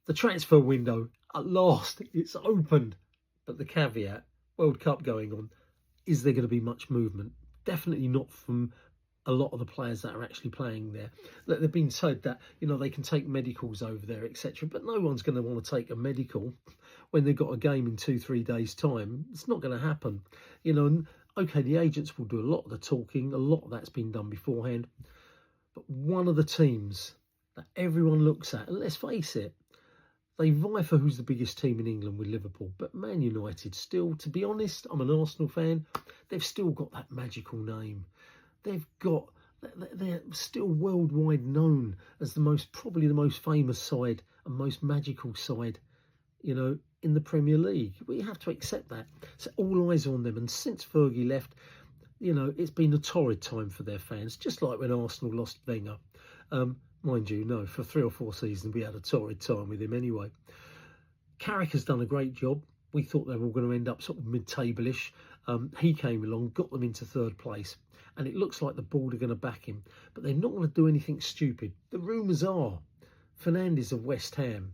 The transfer window, at last, it's opened. But the caveat, World Cup going on, is there going to be much movement? Definitely not from a lot of the players that are actually playing there. They've been said that, they can take medicals over there, etc. But no one's going to want to take a medical when they've got a game in 2-3 days' time. It's not going to happen. And okay, the agents will do a lot of the talking. A lot of that's been done beforehand. But one of the teams that everyone looks at, and let's face it, they vie for who's the biggest team in England with Liverpool. But Man United still, to be honest, I'm an Arsenal fan, they've still got that magical name. They're still worldwide known as probably the most famous side and most magical side, in the Premier League. We have to accept that. So all eyes on them. And since Fergie left, it's been a torrid time for their fans, just like when Arsenal lost Wenger. Mind you, no, for 3 or 4 seasons we had a torrid time with him anyway. Carrick has done a great job. We thought they were all going to end up sort of mid-table-ish. He came along, got them into 3rd place, and it looks like the board are going to back him. But they're not going to do anything stupid. The rumours are Fernandes of West Ham.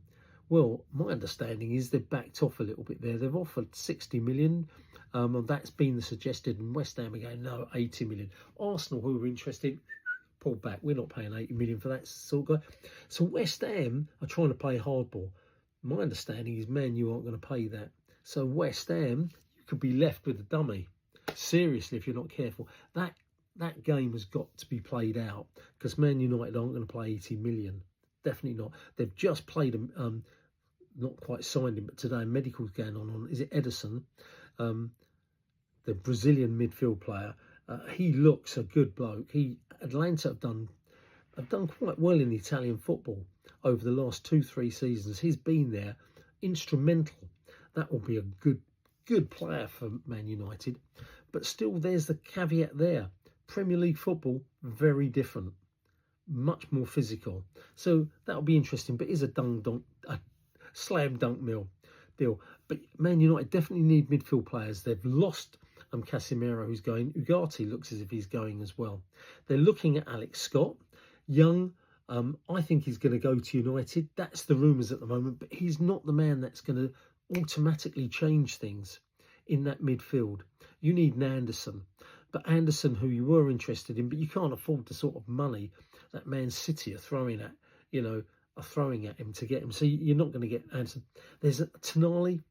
Well, my understanding is they've backed off a little bit there. They've offered 60 million. And that's been the suggested, and West Ham again, no, 80 million. Arsenal, who were interested, pulled back. We're not paying 80 million for that sort of guy. So West Ham are trying to play hardball. My understanding is, Man, you aren't going to pay that. So West Ham, you could be left with a dummy. Seriously, if you're not careful. That game has got to be played out, because Man United aren't going to play 80 million. Definitely not. They've just played him, not quite signed him, but today medical's going on. Is it Ederson? The Brazilian midfield player. He looks a good bloke. Atalanta have done quite well in Italian football over the last 2-3 seasons. He's been there, instrumental. That will be a good player for Man United. But still, there's the caveat there. Premier League football, very different, much more physical. So that'll be interesting. But it is a slam dunk deal. But Man United definitely need midfield players. They've lost Casemiro, who's going. Ugarte looks as if he's going as well. They're looking at Alex Scott, young. I think he's going to go to United. That's the rumours at the moment. But he's not the man that's going to automatically change things in that midfield. You need an Anderson. But Anderson, who you were interested in, but you can't afford the sort of money that Man City are throwing at him to get him. So you're not going to get Anderson. There's Tonali.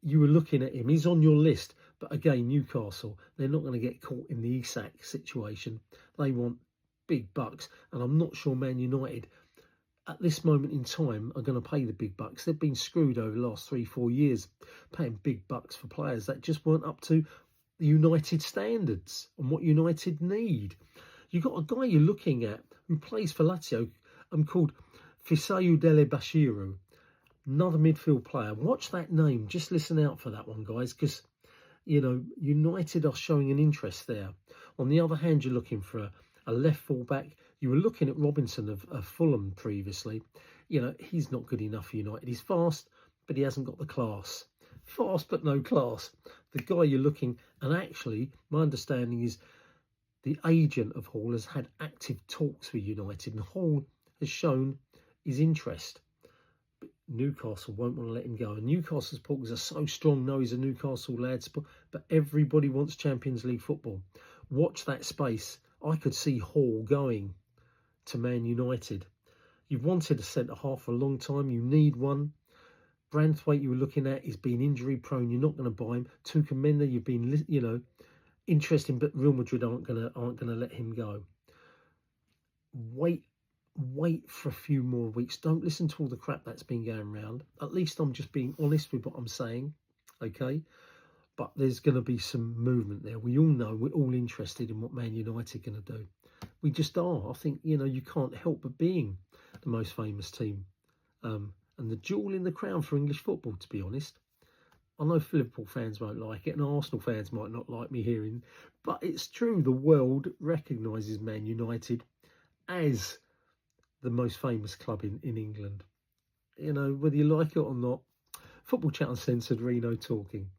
You were looking at him. He's on your list. But again, Newcastle, they're not going to get caught in the Isak situation. They want big bucks. And I'm not sure Man United, at this moment in time, are going to pay the big bucks. They've been screwed over the last 3-4 years, paying big bucks for players that just weren't up to the United standards and what United need. You've got a guy you're looking at who plays for Lazio, called Fisayu Dele Bashiru, another midfield player. Watch that name. Just listen out for that one, guys, because United are showing an interest there. On the other hand, you're looking for a left full-back. You were looking at Robinson of Fulham previously. He's not good enough for United. He's fast, but he hasn't got the class. Fast, but no class. The guy you're looking, and actually, my understanding is the agent of Hall has had active talks with United, and Hall has shown his interest. Newcastle won't want to let him go. And Newcastle's talks are so strong. No, he's a Newcastle lad, but everybody wants Champions League football. Watch that space. I could see Hall going to Man United. You've wanted a centre-half for a long time. You need one. Branthwaite, you were looking at, is being injury-prone. You're not going to buy him. Tukamenda, you've been, interesting, but Real Madrid aren't going to let him go. Wait for a few more weeks. Don't listen to all the crap that's been going around. At least I'm just being honest with what I'm saying, okay? But there's going to be some movement there. We all know, we're all interested in what Man United are going to do. We just are. I think, you can't help but being the most famous team. And the jewel in the crown for English football, to be honest. I know Liverpool fans won't like it, and Arsenal fans might not like me hearing, but it's true. The world recognises Man United as the most famous club in England. Whether you like it or not. Football Chat Uncensored, Reno talking.